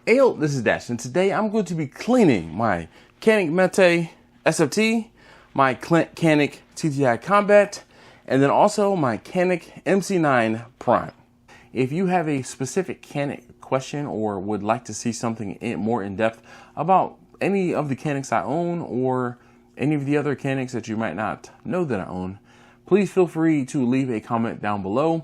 Ayo, this is Dash, and today I'm going to be cleaning my Canik Mete SFT, my Canik TTI Combat, and then also my Canik MC9 Prime. If you have a specific Canik question or would like to see something more in depth about any of the Caniks I own or any of the other Caniks that you might not know that I own, please feel free to leave a comment down below.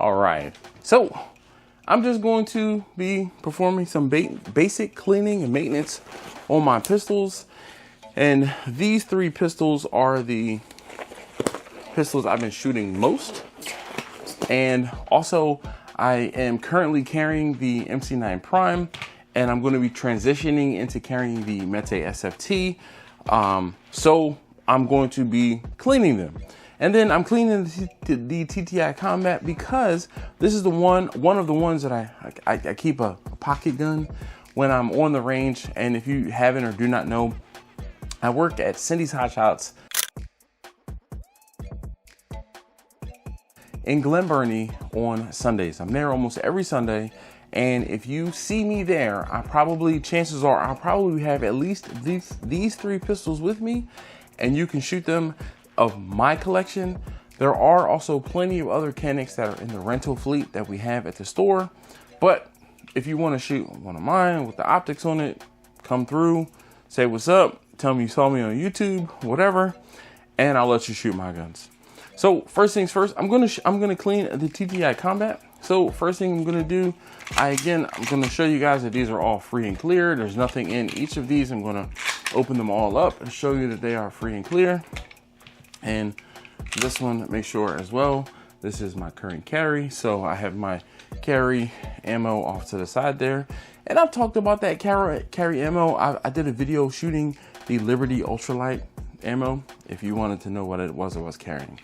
All right, so I'm just going to be performing some basic cleaning and maintenance on my pistols. And these three pistols are the pistols I've been shooting most. And also I am currently carrying the MC9 Prime, and I'm going to be transitioning into carrying the Mete SFT. So I'm going to be cleaning them. And then I'm cleaning the TTI Combat because this is the one of the ones that I keep a pocket gun when I'm on the range. And if you haven't or do not know, I work at Cindy's Hot Shots in Glen Burnie on Sundays. I'm there almost every Sunday. And if you see me there, chances are I'll probably have at least these three pistols with me, and you can shoot them of my collection. There are also plenty of other Caniks that are in the rental fleet that we have at the store. But if you want to shoot one of mine with the optics on it, come through, say what's up, tell me you saw me on YouTube, whatever, and I'll let you shoot my guns. So first things first, I'm gonna clean the TTI Combat. So first thing I'm gonna do, I'm gonna show you guys that these are all free and clear. There's nothing in each of these. I'm gonna open them all up and show you that they are free and clear. And this one, make sure as well, this is my current carry. So I have my carry ammo off to the side there. And I've talked about that carry ammo. I did a video shooting the Liberty Ultralight ammo, if you wanted to know what it was I was carrying.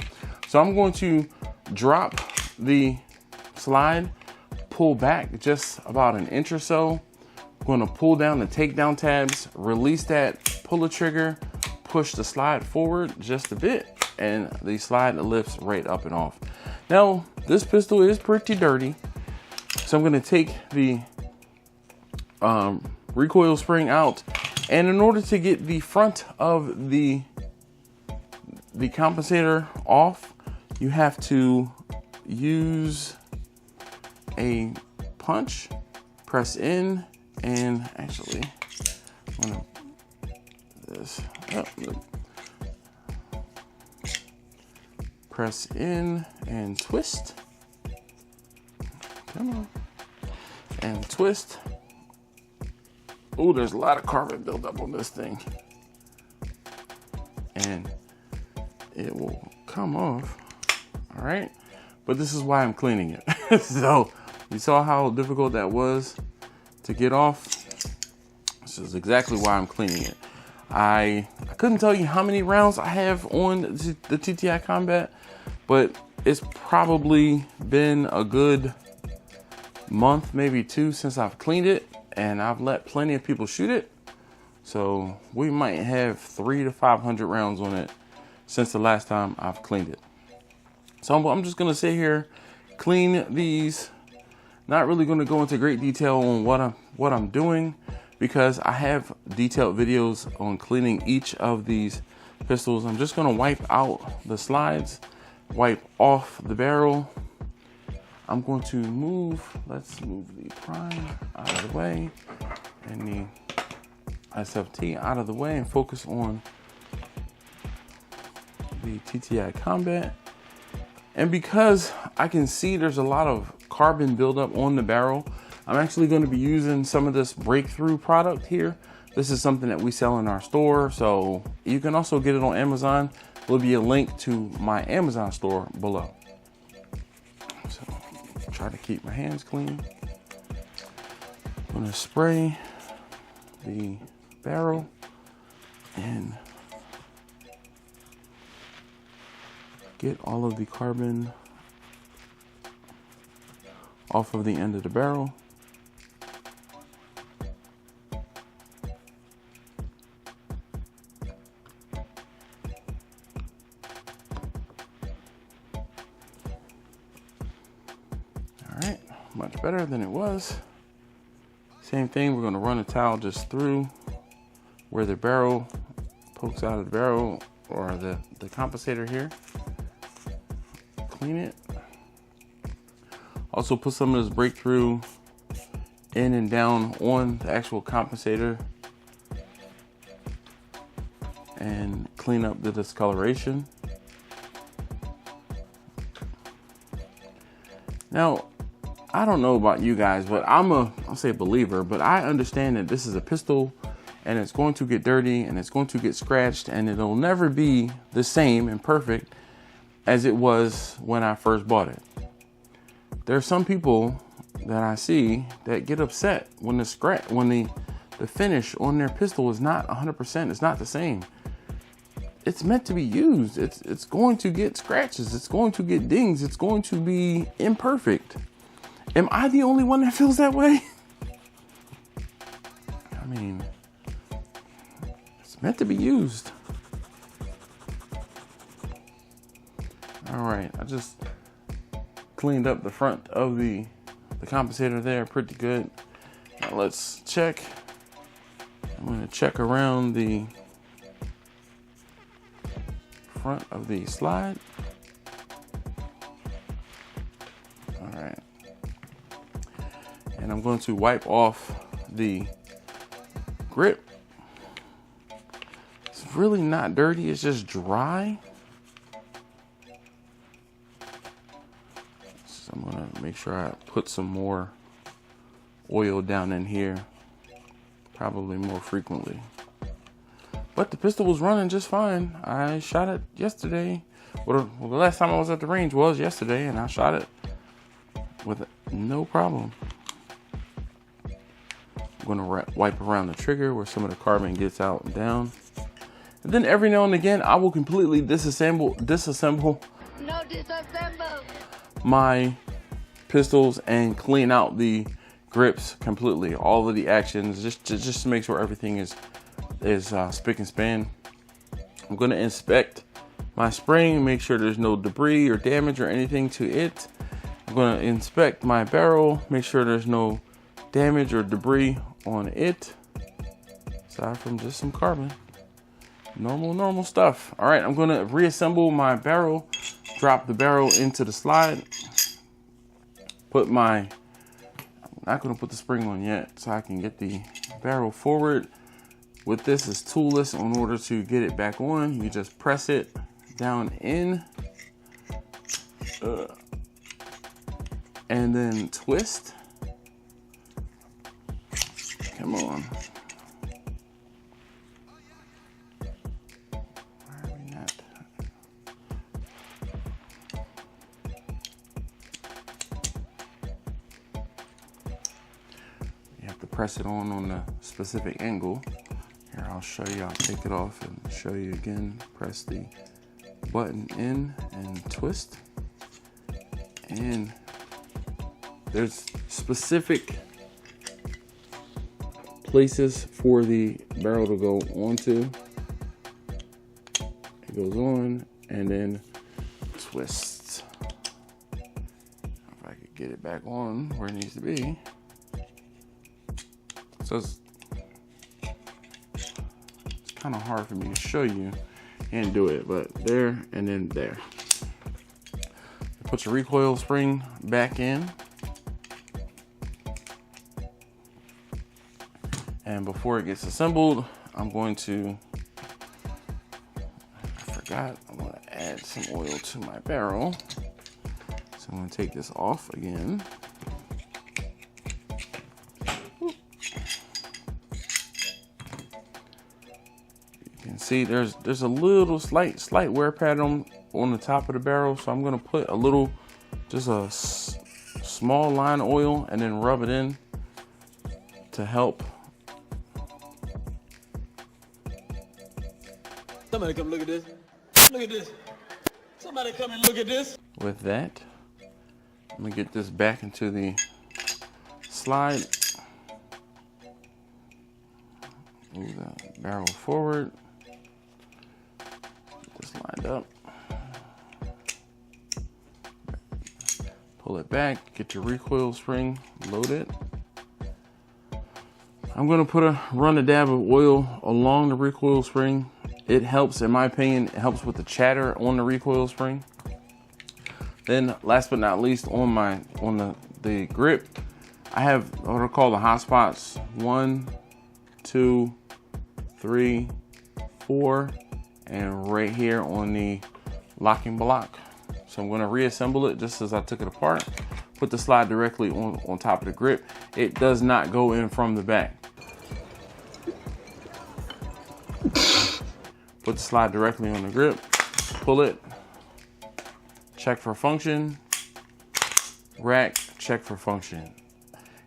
So I'm going to drop the slide, pull back just about an inch or so. I'm going to pull down the takedown tabs, release that, pull the trigger, push the slide forward just a bit, and the slide lifts right up and off. Now, this pistol is pretty dirty, so I'm going to take the recoil spring out, and in order to get the front of the compensator off, you have to use a punch, press in, and actually I'm gonna this up. Press in and twist. Come on. And twist. Oh, there's a lot of carbon buildup on this thing. And it will come off. All right. But this is why I'm cleaning it. So you saw how difficult that was to get off. This is exactly why I'm cleaning it. I couldn't tell you how many rounds I have on the TTI Combat, but it's probably been a good month, maybe two, since I've cleaned it, and I've let plenty of people shoot it. So we might have 300 to 500 rounds on it since the last time I've cleaned it. So I'm just gonna sit here, clean these. Not really gonna go into great detail on what I'm doing, because I have detailed videos on cleaning each of these pistols. I'm just gonna wipe out the slides, wipe off the barrel. I'm going to let's move the Prime out of the way and the SFT out of the way and focus on the TTI Combat. And because I can see there's a lot of carbon buildup on the barrel, I'm actually going to be using some of this breakthrough product here. This is something that we sell in our store, so you can also get it on Amazon. There'll be a link to my Amazon store below. So try to keep my hands clean. I'm going to spray the barrel and get all of the carbon off of the end of the barrel. much better than it was. Same thing, we're gonna run a towel just through where the barrel pokes out of the barrel, or the compensator here. Clean it. Also put some of this breakthrough in and down on the actual compensator and clean up the discoloration. Now, I don't know about you guys, but I'll say believer, but I understand that this is a pistol and it's going to get dirty and it's going to get scratched and it'll never be the same and perfect as it was when I first bought it. There are some people that I see that get upset when the finish on their pistol is not 100%. It's not the same. It's meant to be used. It's going to get scratches. It's going to get dings. It's going to be imperfect. Am I the only one that feels that way? I mean, it's meant to be used. All right, I just cleaned up the front of the compensator there pretty good. Now let's check. I'm going to check around the front of the slide. All right. And I'm going to wipe off the grip. It's really not dirty, it's just dry. So I'm gonna make sure I put some more oil down in here, probably more frequently. But the pistol was running just fine. I shot it yesterday. Well, the last time I was at the range was yesterday, and I shot it with no problem. I'm gonna wipe around the trigger where some of the carbon gets out and down. And then every now and again, I will completely disassemble my pistols and clean out the grips completely. All of the actions, just to make sure everything is spick and span. I'm gonna inspect my spring, make sure there's no debris or damage or anything to it. I'm gonna inspect my barrel, make sure there's no damage or debris on it, aside from just some carbon. Normal stuff. All right, I'm gonna reassemble my barrel, drop the barrel into the slide, I'm not gonna put the spring on yet, so I can get the barrel forward. With this, it's toolless. In order to get it back on, you just press it down in, and then twist. Come on. Why are we not? You have to press it on the specific angle. Here, I'll show you. I'll take it off and show you again. Press the button in and twist. And there's specific places for the barrel to go onto. It goes on and then twists. If I could get it back on where it needs to be. So it's kind of hard for me to show you and do it, but there and then there. Put your recoil spring back in. And before it gets assembled, I'm going to, I want to add some oil to my barrel. So I'm going to take this off again. You can see there's a little slight wear pattern on the top of the barrel. So I'm going to put a little, just a small line of oil and then rub it in to help. Somebody come look at this. Look at this. Somebody come and look at this. With that, I'm gonna get this back into the slide. Move the barrel forward. Get this lined up. Pull it back, get your recoil spring loaded. I'm gonna run a dab of oil along the recoil spring. It helps, in my opinion, it helps with the chatter on the recoil spring. Then last but not least, on the grip, I have what I call the hot spots. 1, 2, 3, 4, and right here on the locking block. So I'm gonna reassemble it just as I took it apart. Put the slide directly on top of the grip. It does not go in from the back. Put the slide directly on the grip, pull it, check for function, rack, check for function.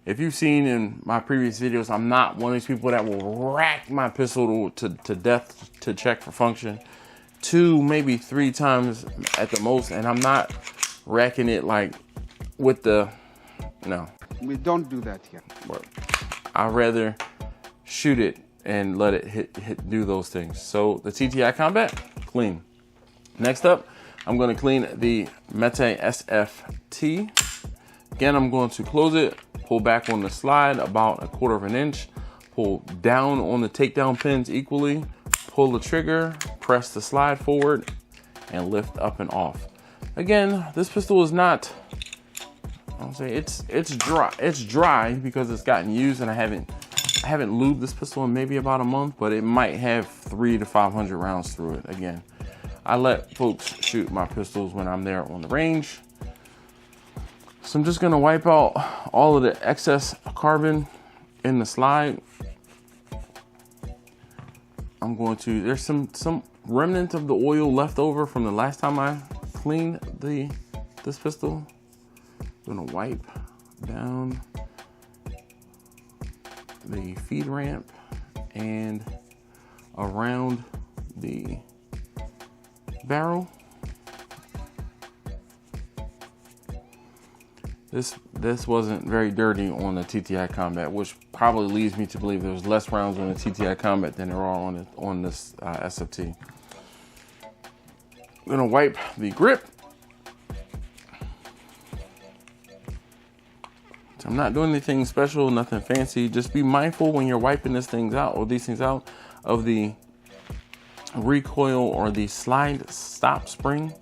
If you've seen in my previous videos, I'm not one of these people that will rack my pistol to death to check for function. 2, maybe 3 times at the most, and I'm not racking it like with the, no. We don't do that here. But I'd rather shoot it and let it do those things. So the TTI Combat, clean. Next up, I'm gonna clean the Mete SFT. Again, I'm going to close it, pull back on the slide about 1/4 of an inch, pull down on the takedown pins equally, pull the trigger, press the slide forward, and lift up and off. Again, this pistol is not, I'll say it's dry. It's dry because it's gotten used, and I haven't lubed this pistol in maybe about a month, but it might have 300 to 500 rounds through it. Again, I let folks shoot my pistols when I'm there on the range. So I'm just gonna wipe out all of the excess carbon in the slide. I'm going to, there's some remnant of the oil left over from the last time I cleaned this pistol. I'm gonna wipe down the feed ramp and around the barrel. This wasn't very dirty on the TTI Combat, which probably leads me to believe there's less rounds on the TTI Combat than there are on this SFT. I'm gonna wipe the grip. So I'm not doing anything special, nothing fancy. Just be mindful when you're wiping these things out of the recoil or the slide stop spring.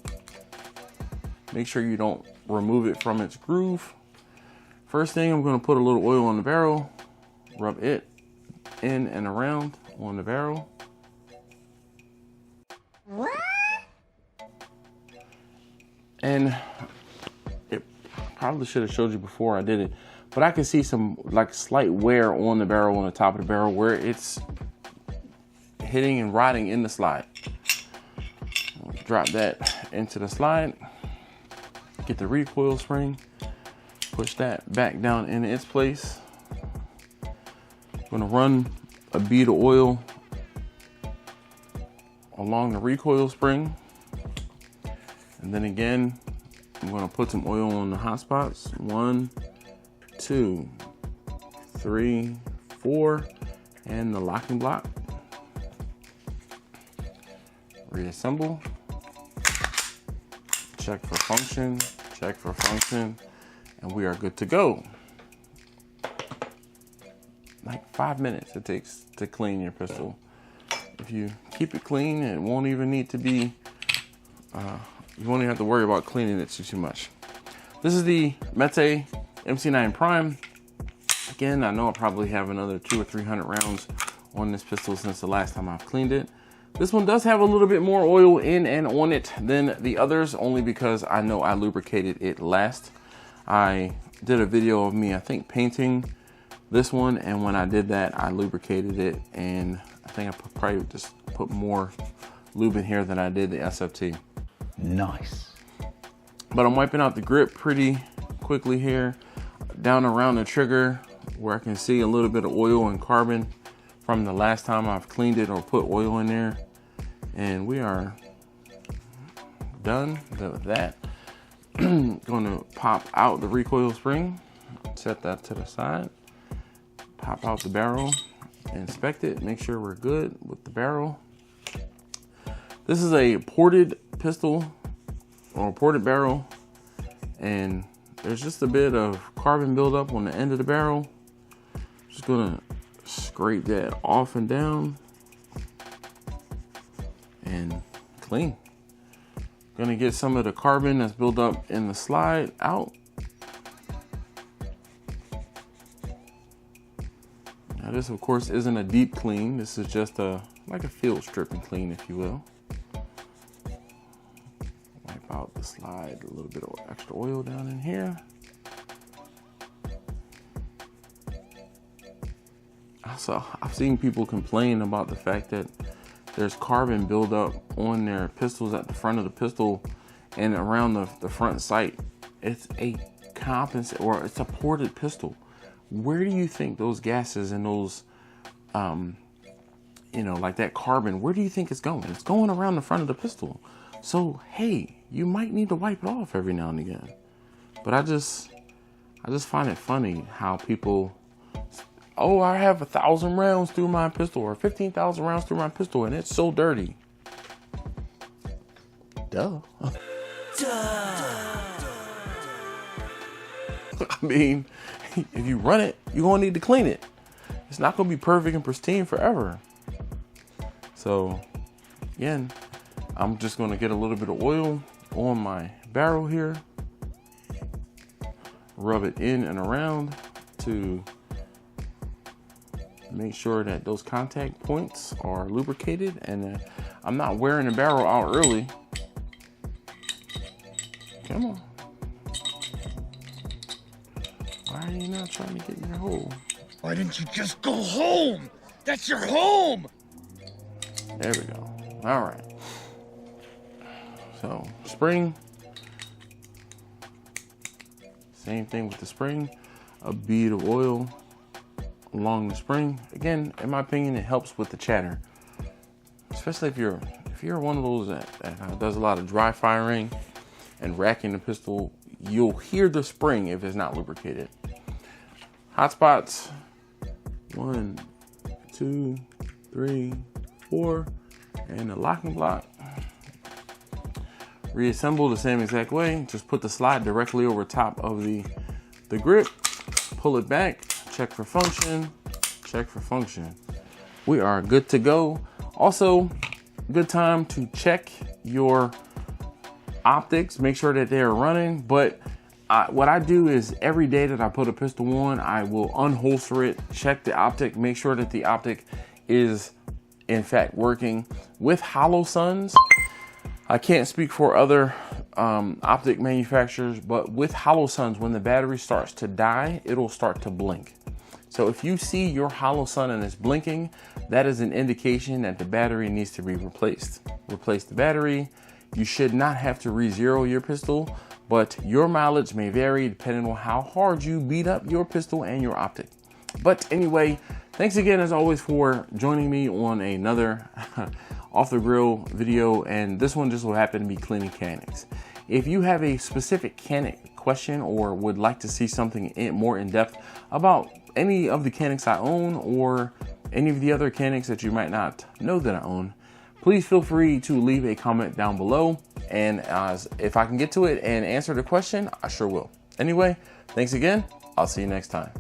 Make sure you don't remove it from its groove. First thing, I'm going to put a little oil on the barrel, rub it in and around on the barrel. What? And it probably should have showed you before I did it, but I can see some like slight wear on the barrel, on the top of the barrel, where it's hitting and rotting in the slide. Drop that into the slide. Get the recoil spring, push that back down in its place. I'm gonna run a bead of oil along the recoil spring. And then again, I'm gonna put some oil on the hot spots. 1, 2, 3, 4, and the locking block. Reassemble. Check for function, check for function, and we are good to go. Like 5 minutes it takes to clean your pistol. If you keep it clean, it won't even need to be, you won't even have to worry about cleaning it too much. This is the Mete MC9 Prime. Again, I know I probably have another 200 or 300 rounds on this pistol since the last time I've cleaned it. This one does have a little bit more oil in and on it than the others, only because I know I lubricated it last. I did a video of me, I think, painting this one, and when I did that, I lubricated it, and I think I probably just put more lube in here than I did the SFT. Nice. But I'm wiping out the grip pretty quickly here, down around the trigger where I can see a little bit of oil and carbon from the last time I've cleaned it or put oil in there. And we are done with that. Going to pop out the recoil spring, set that to the side, pop out the barrel, inspect it, make sure we're good with the barrel. This is a ported pistol or a ported barrel, and there's just a bit of carbon buildup on the end of the barrel. Just gonna scrape that off and down and clean. Gonna get some of the carbon that's built up in the slide out. Now this of course isn't a deep clean. This is just like a field stripping clean, if you will. Wipe out the slide, a little bit of extra oil down in here. Also, I've seen people complain about the fact that there's carbon buildup on their pistols at the front of the pistol and around the front sight. It's a it's a ported pistol. Where do you think those gases and those, you know, like that carbon, where do you think it's going? It's going around the front of the pistol. So, hey, you might need to wipe it off every now and again. But I just find it funny how people, oh, I have 1,000 rounds through my pistol or 15,000 rounds through my pistol and it's so dirty. Duh. I mean, if you run it, you're gonna need to clean it. It's not gonna be perfect and pristine forever. So, again, I'm just gonna get a little bit of oil on my barrel here. Rub it in and around to make sure that those contact points are lubricated, and I'm not wearing the barrel out early. Come on. Why are you not trying to get in your hole? Why didn't you just go home? That's your home! There we go. All right. So, spring. Same thing with the spring. A bead of oil along the spring. Again, in my opinion, it helps with the chatter. Especially if you're one of those that does a lot of dry firing and racking the pistol, you'll hear the spring if it's not lubricated. Hot spots. 1, 2, 3, 4, and the locking block. Reassemble the same exact way. Just put the slide directly over top of the grip. Pull it back. Check for function. Check for function. We are good to go. Also, good time to check your optics. Make sure that they're running. But what I do is every day that I put a pistol on, I will unholster it, check the optic, make sure that the optic is in fact working. With Holosuns, I can't speak for other optic manufacturers, but with Holosuns, when the battery starts to die, it'll start to blink. So if you see your Holosun and it's blinking, that is an indication that the battery needs to be replaced. Replace the battery. You should not have to re-zero your pistol, but your mileage may vary depending on how hard you beat up your pistol and your optic. But anyway, thanks again as always for joining me on another off the grill video, and this one just will happen to be cleaning Caniks. If you have a specific Canik question or would like to see something more in depth about any of the Caniks I own or any of the other Caniks that you might not know that I own, please feel free to leave a comment down below, and if I can get to it and answer the question, I sure will. Anyway, thanks again. I'll see you next time.